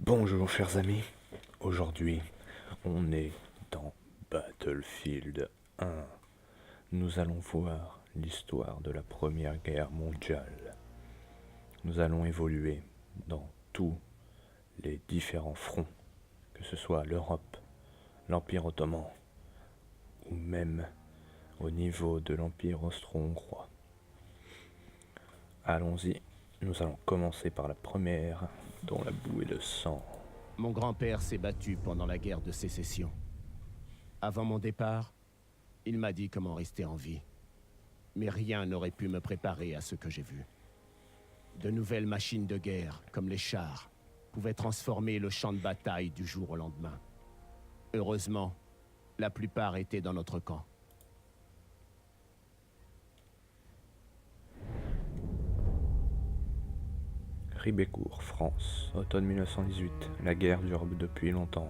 Bonjour chers amis, aujourd'hui on est dans Battlefield 1. Nous allons voir l'histoire de la Première Guerre mondiale. Nous allons évoluer dans tous les différents fronts, que ce soit l'Europe, l'Empire ottoman ou même au niveau de l'Empire austro-hongrois. Allons-y, nous allons commencer par la première, dont la boue et le sang. Mon grand-père s'est battu pendant la guerre de sécession. Avant mon départ, il m'a dit comment rester en vie. Mais rien n'aurait pu me préparer à ce que j'ai vu. De nouvelles machines de guerre, comme les chars, pouvaient transformer le champ de bataille du jour au lendemain. Heureusement, la plupart étaient dans notre camp. Ribécourt, France, automne 1918. La guerre dure depuis longtemps.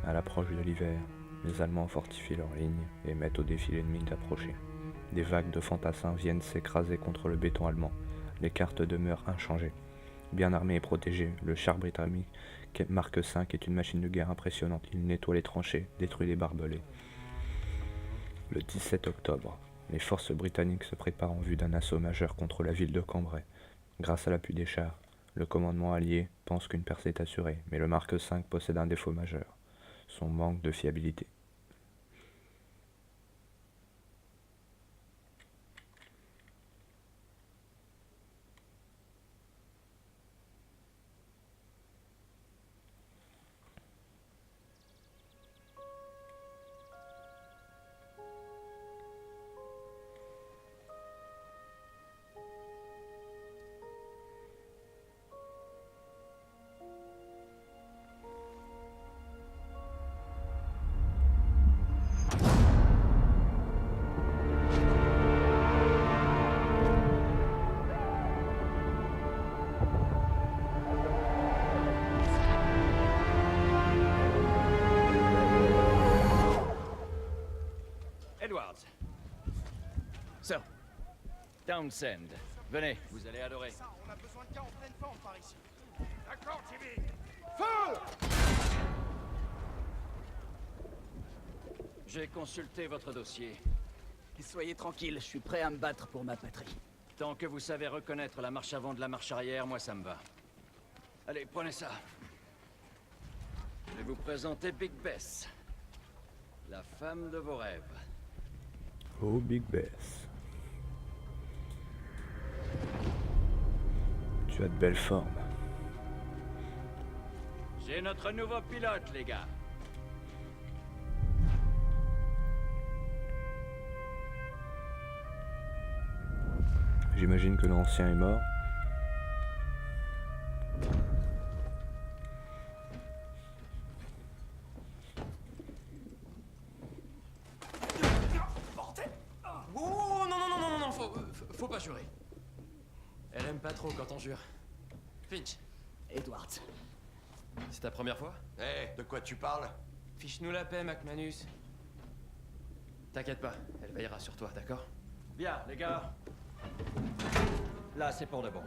À l'approche de l'hiver, les Allemands fortifient leurs lignes et mettent au défi l'ennemi d'approcher. Des vagues de fantassins viennent s'écraser contre le béton allemand. Les cartes demeurent inchangées. Bien armé et protégé, le char britannique Mark V est une machine de guerre impressionnante. Il nettoie les tranchées, détruit les barbelés. Le 17 octobre, les forces britanniques se préparent en vue d'un assaut majeur contre la ville de Cambrai. Grâce à l'appui des chars, le commandement allié pense qu'une percée est assurée, mais le Mark V possède un défaut majeur, son manque de fiabilité. Edwards. Sir. Townsend. Venez, vous allez adorer. On a besoin de gars en pleine forme par ici. D'accord, Jimmy. Feu! J'ai consulté votre dossier. Soyez tranquille, je suis prêt à me battre pour ma patrie. Tant que vous savez reconnaître la marche avant de la marche arrière, moi ça me va. Allez, prenez ça. Je vais vous présenter Big Bess. La femme de vos rêves. Oh Big Bess. Tu as de belles formes. J'ai notre nouveau pilote, les gars. J'imagine que l'ancien est mort. Oh non, non, non, non, non, faut pas jurer. Elle aime pas trop quand on jure. Finch, Edwards. c'est ta première fois? Hé, de quoi tu parles? Fiche-nous la paix, McManus. T'inquiète pas, elle veillera sur toi, d'accord? Bien, les gars. Là, c'est pour de bon.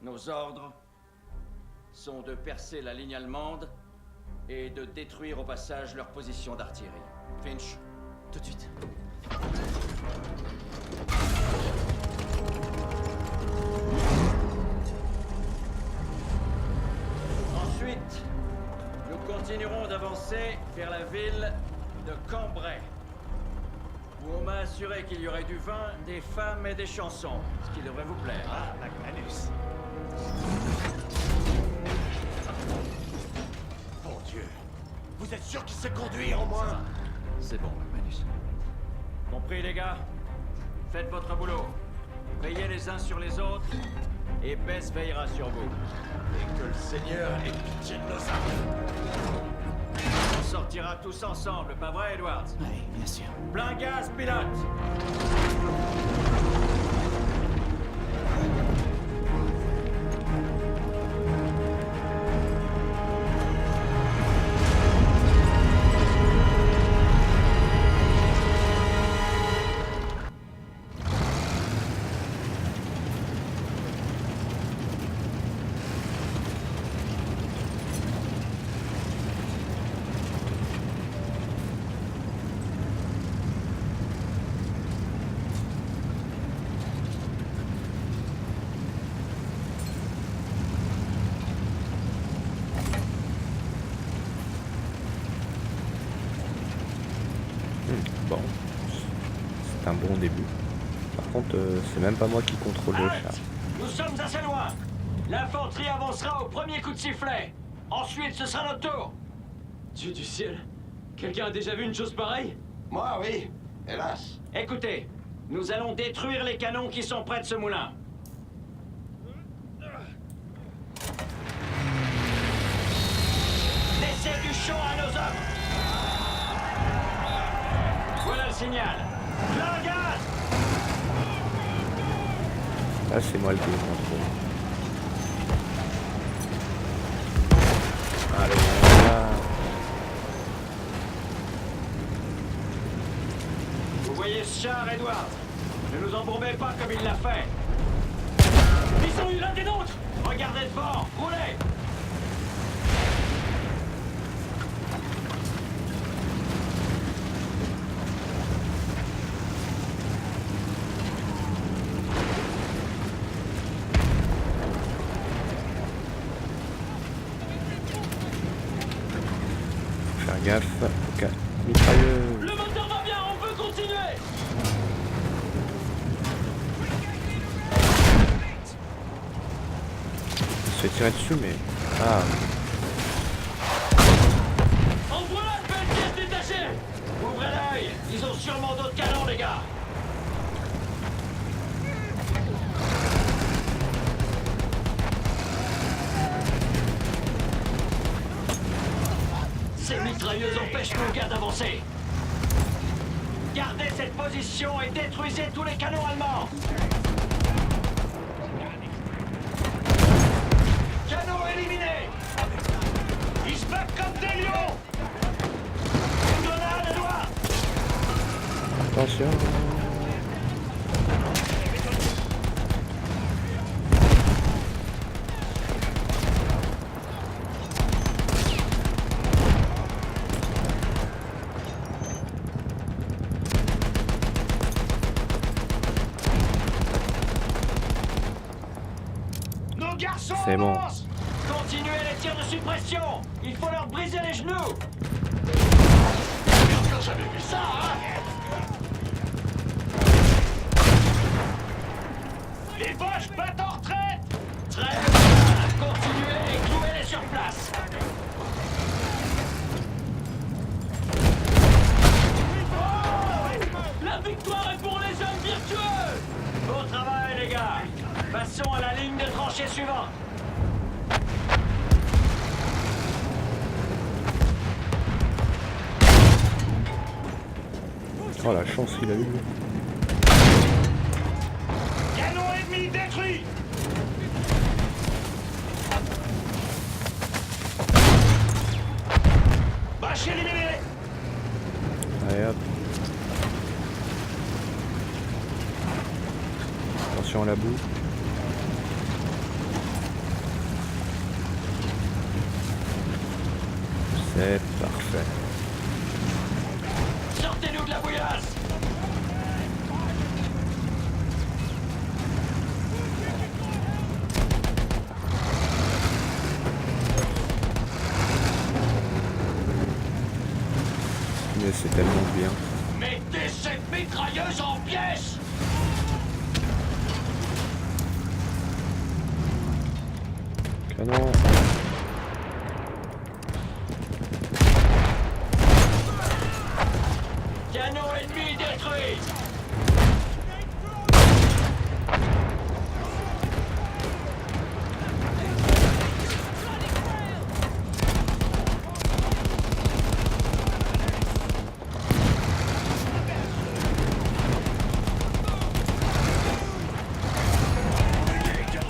Nos ordres sont de percer la ligne allemande et de détruire au passage leur position d'artillerie. Finch. Tout de suite. Ensuite, nous continuerons d'avancer vers la ville de Cambrai, où on m'a assuré qu'il y aurait du vin, des femmes et des chansons, ce qui devrait vous plaire. Ah, McManus. Bon Dieu. Vous êtes sûr qu'il sait conduire au moins? C'est bon, McManus. Compris, les gars? Faites votre boulot. Veillez les uns sur les autres, et Bess veillera sur vous. Et que le Seigneur ait pitié de nos âmes. On sortira tous ensemble, pas vrai, Edwards? Oui, bien sûr. Plein gaz, pilote! Bon, c'est un bon début. Par contre, c'est même pas moi qui contrôle le char. Nous sommes assez loin. L'infanterie avancera au premier coup de sifflet. Ensuite, ce sera notre tour. Dieu du ciel. Quelqu'un a déjà vu une chose pareille? Moi, oui. Hélas. Écoutez, nous allons détruire les canons qui sont près de ce moulin. Laissez du champ à nos hommes. Voilà le signal. Le gaz! Là, c'est moi le qui contrôle. Allez, là. Vous voyez ce char, Edward? Ne nous embourbez pas comme il l'a fait. Ils ont eu l'un des nôtres! Regardez devant, roulez! Faire gaffe. Ok. Mitrailleuse. Le moteur va bien, on peut continuer! On se fait tirer dessus, mais. Ah. En voilà une belle pièce détachée! Ouvrez l'œil, ils ont sûrement d'autres canons, les gars! Ces mitrailleuses empêchent nos gars d'avancer! Gardez cette position et détruisez tous les canons allemands! Canons éliminés! Ils se battent comme des lions! Une grenade, Edouard! Attention. Nos garçons C'est bon. avancent. Continuez les tirs de suppression! Il faut leur briser les genoux! Quand j'avais vu ça, hein? Les Boches battent en retraite. Très bien! Continuez et clouez-les sur place! La victoire est pour les hommes virtueux! Bon travail, les gars! Passons à la ligne de tranchée suivante! Oh la chance qu'il a eu. Canon ennemi détruit. Bâche éliminée. Allez hop. Attention à la boue. C'est parfait. Sortez-nous de la bouillasse! Mais c'est tellement bien. Mettez cette mitrailleuse en pièces! Canon. Canon ennemi détruit!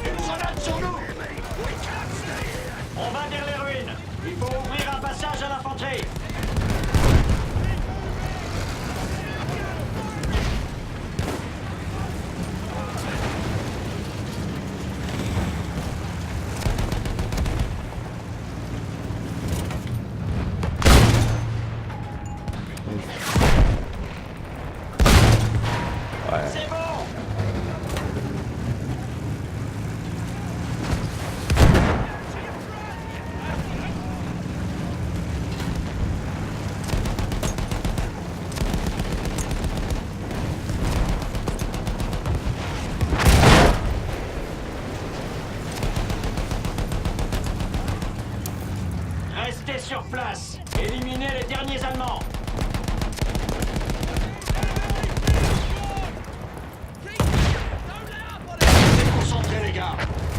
Une grenade sur nous! On va vers les ruines! Il faut ouvrir un passage à l'infanterie! Ouais. C'est bon! Restez sur place. Éliminez les derniers Allemands. Restez concentrés, les gars.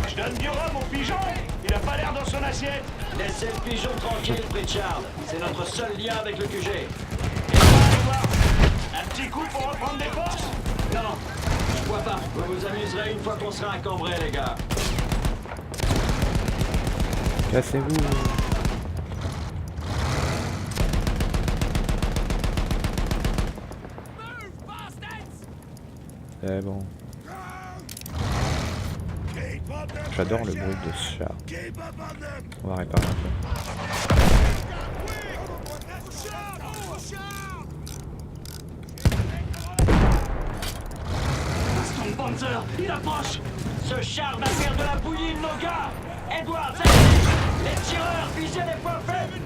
Je donne du rhum au pigeon. Il a pas l'air dans son assiette. Laissez le pigeon tranquille, Pritchard. C'est notre seul lien avec le QG. Et allez voir. Un petit coup pour reprendre des forces. Non, je vois pas. Vous vous amuserez une fois qu'on sera à Cambrai, les gars. Cassez-vous. C'est bon. J'adore le bruit de ce chat. On va réparer un peu. Panzer, il approche. Ce char va faire de la bouillie de nos gars. Edwards, allez. Les tireurs, visez les points faibles.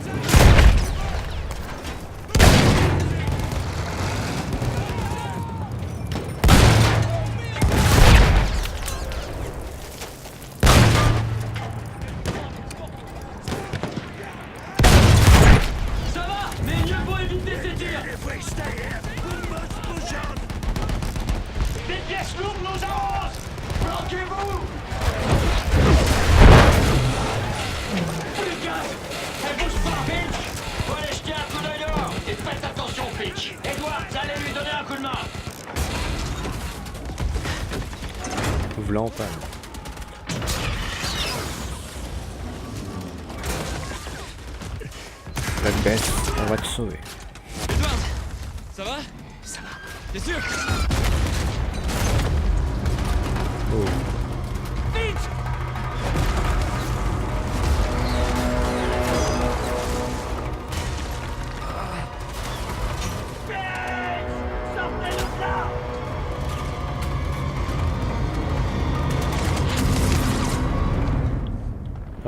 Ça va, mais mieux vaut éviter ces tirs. Des pièces lourdes nous avancent. Bloquez-vous. Plus de gaz. Elle bouge pas, Finch. Faut aller jeter un coup d'œil dehors. Et faites attention, Finch. Edwards, allez lui donner un coup de main. V'là en panne. La baisse, on va te sauver. Edward, ça va? Ça va. T'es sûr? Oh.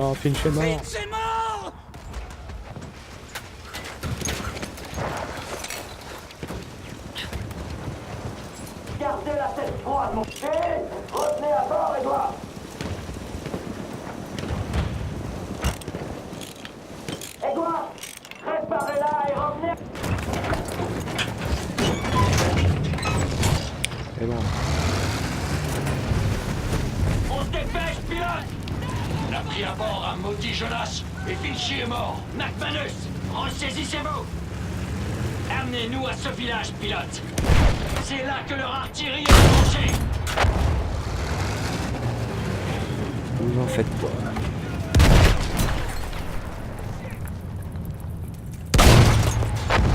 Oh, Finch est mort. C'est mort. Gardez la tête froide, mon chien. Revenez à bord, Edouard. Edouard, réparez-la et revenez. Et bon. On se dépêche, pilote. On a pris à bord un maudit Jonas. Et Finchy est mort. McManus, ressaisissez-vous. Amenez-nous à ce village, pilote. C'est là que leur artillerie est branchée. Vous en faites pas.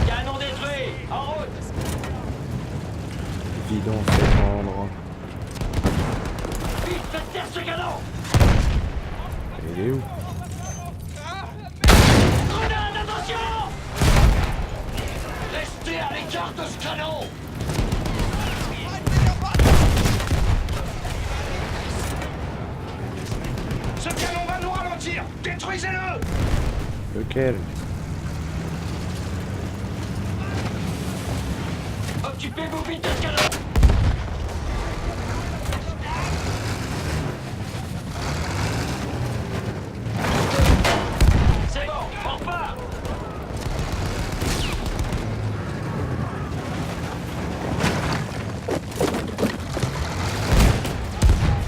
Canon détruit, en route. Vidon fait prendre. Vite, faites taire ce canon. Il est où? Grenade, attention. Restez à l'écart de ce canon. Ce canon va nous ralentir. Détruisez-le. Lequel? Occupez-vous vite de ce canon. C'est bon, on repart.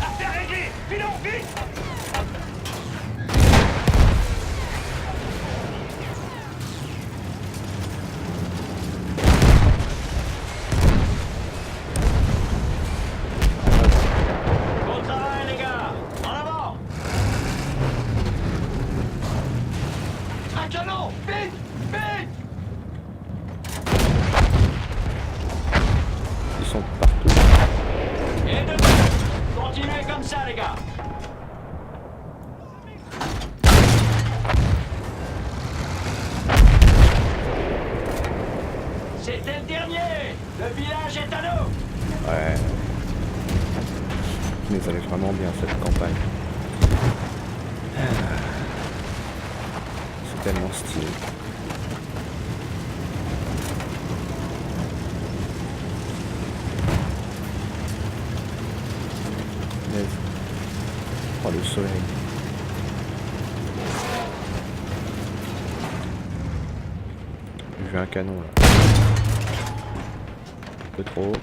Affaire réglée. Pilon, vite. Bon travail, les gars. En avant. Un canon. Vite, vite. Ils sont partout. Et debout. Continuez comme ça, les gars. C'était le dernier. Le village est à nous. Ouais. Mais ça allait vraiment bien cette campagne. C'est tellement stylé. Punaise. Oh le soleil. vu un canon là. Un peu trop haut.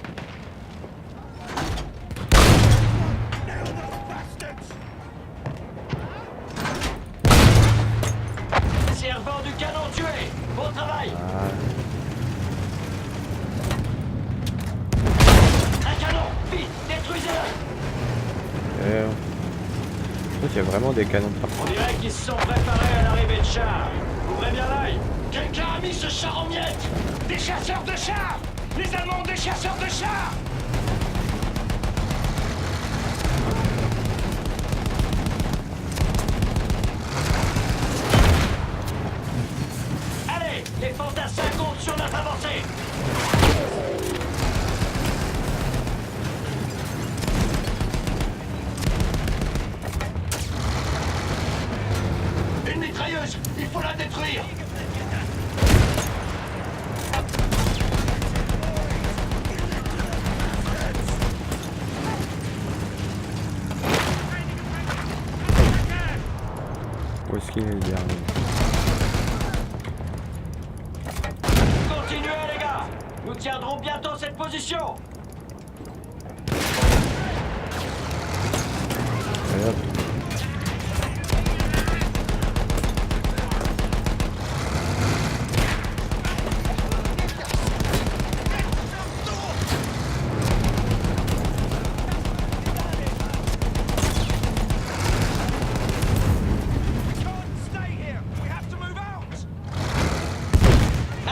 Servant du canon tué. Bon travail. Ah, Un canon. Vite, détruisez-le. je trouve qu'il y a vraiment des canons de partout. On dirait qu'ils se sont préparés à l'arrivée de chars. Ouvrez bien l'œil. Quelqu'un a mis ce char en miettes. Des chasseurs de chars. Les Allemands, des chasseurs de chars. Allez, les fantassins comptent sur notre avancée. Une mitrailleuse. Il faut la détruire. Où est-ce qu'il est le dernier? Continuez les gars. Nous tiendrons bientôt cette position. Et hop.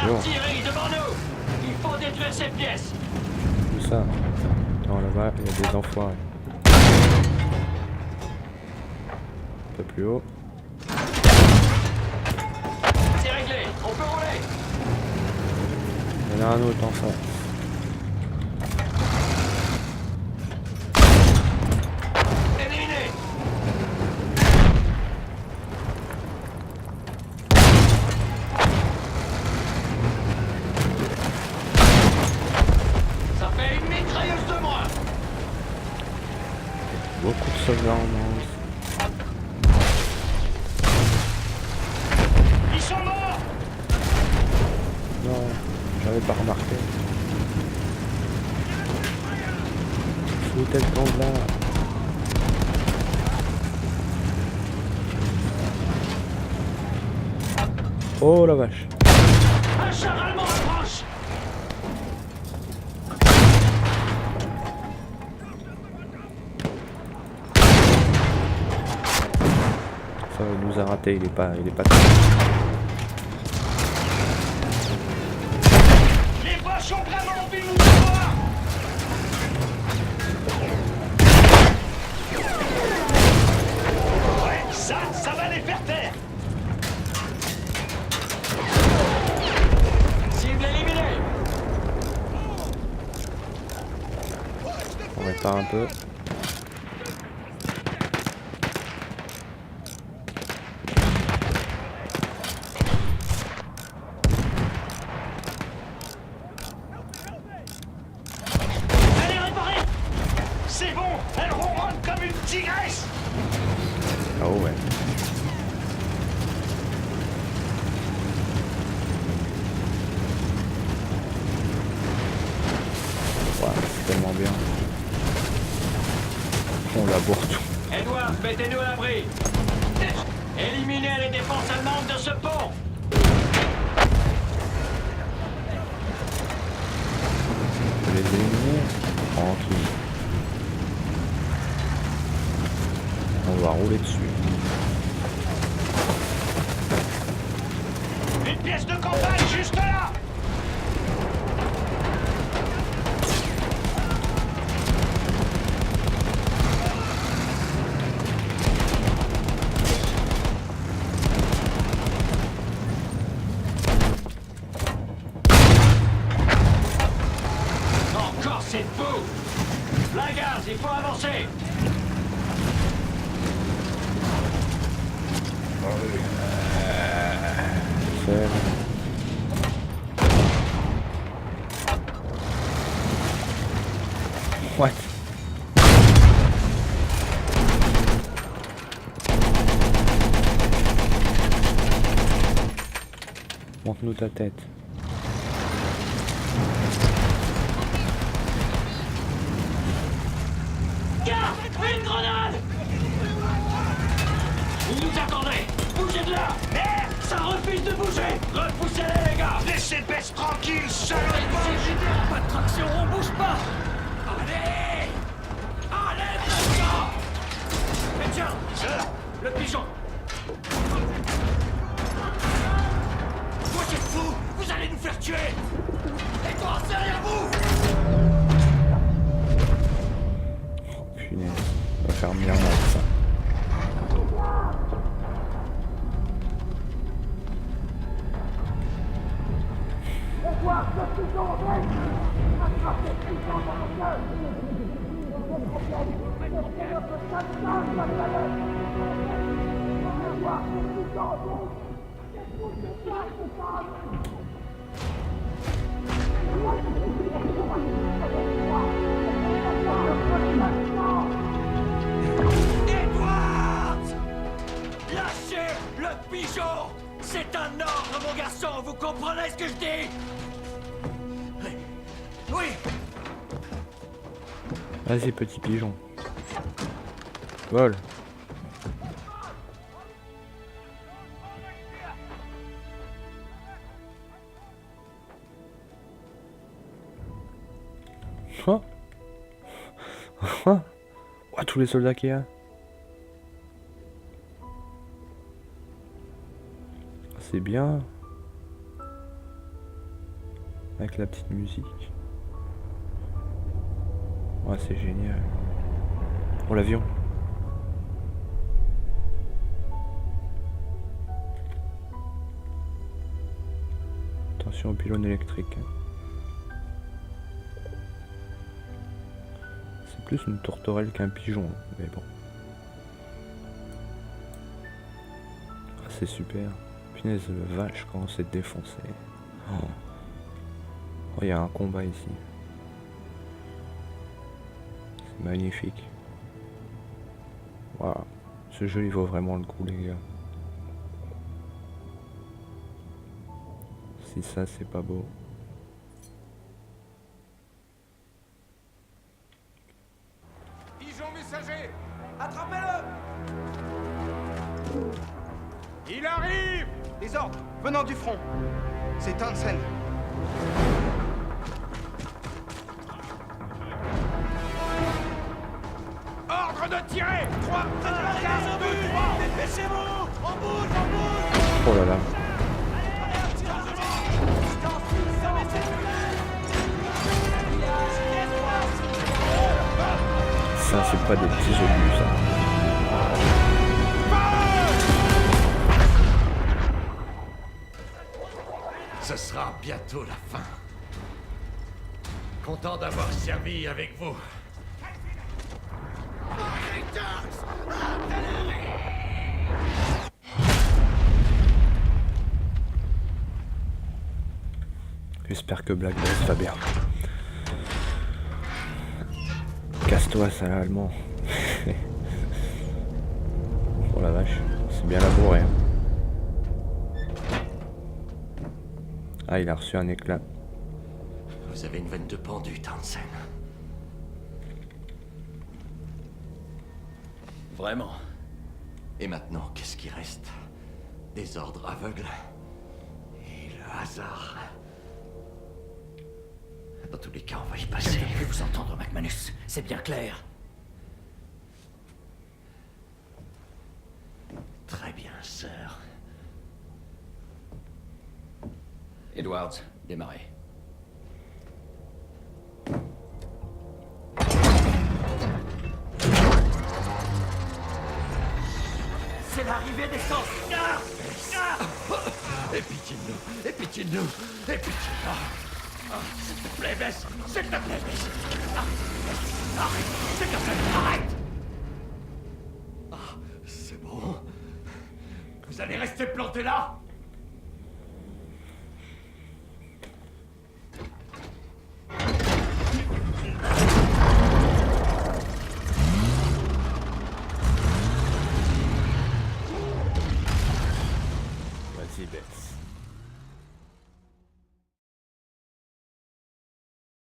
Artillerie devant nous. Il faut détruire ces pièces. Où ça? Non, là-bas, il y a des enfoirés. Un peu plus haut. C'est réglé. On peut rouler. Il y en a un autre en face. Éliminé. Ça fait une mitrailleuse de moins. Beaucoup de soldats en moins. Ils sont morts. Non, j'avais pas remarqué. Foutez le camp là. Oh la vache. Un char allemand approche. Ça il nous a raté, il est pas Les Boches ont vraiment envie de nous voir. Ouais, ça va les faire taire. Cible éliminée. On répare un peu. Allez, réparer. C'est bon, elle ronronne comme une tigresse. Ah ouais. Ouais, c'est tellement bien. On laboure tout. Edward, mettez-nous à l'abri. Éliminez les défenses allemandes de ce pont. Les éliminer. Tranquille. On va rouler dessus. Une pièce de campagne juste là. Encore cette boue. La gaz, il faut avancer. C'est... What? Montre-nous ta tête. là! Merde! Ça refuse de bouger! Repoussez-les, les gars! Laissez Bess tranquille, salope! Pas de traction, on bouge pas! Allez! Allez, maintenant! Et tiens! Le pigeon! Vous êtes fous! Vous allez nous faire tuer! Et toi, c'est rien vous! Oh punaise, on va faire mille morts ça. Edward! Lâchez le pigeon! C'est un ordre, mon garçon! Vous comprenez ce que je dis? Oui! Vas-y, petit pigeon. Vol. Oh. Oh, tous les soldats qu'il y a. C'est bien. Avec la petite musique. Ouais, c'est génial. Oh, l'avion. Attention au pylône électrique. C'est plus une tourterelle qu'un pigeon, mais bon. Ah, c'est super. Punaise, le vache, comment c'est défoncé. Oh, il y a un combat ici. C'est magnifique. Waouh. Ce jeu, il vaut vraiment le coup, les gars. Si ça, c'est pas beau. Pigeon messager, attrapez-le! Il arrive! Les ordres venant du front. C'est Townsend. Ordre de tirer! 3, 1, 4, 2, 3! Dépêchez-vous! On bouge, on bouge! Oh là là. Ça, c'est pas des petits obus, ça. Ce sera bientôt la fin. Content d'avoir servi avec vous. J'espère que Black Boss va bien. Casse-toi, sale allemand. Oh la vache, c'est bien labouré. Hein. Ah, il a reçu un éclat. Vous avez une veine de pendu, Townsend. Vraiment. Et maintenant, qu'est-ce qui reste? Des ordres aveugles et le hasard. Dans tous les cas, on va y Je passer. ne peux plus vous entendre, McManus. C'est bien clair. Très bien, sœur. Edwards, démarrez. C'est l'arrivée des sorcières! Et pitié de nous, et pitié de nous, et pitié de nous. Ah, s'il te plaît, Bess, s'il te plaît, Bess. Arrête, s'il te plaît, arrête. Ah, c'est bon. Vous allez rester planté là?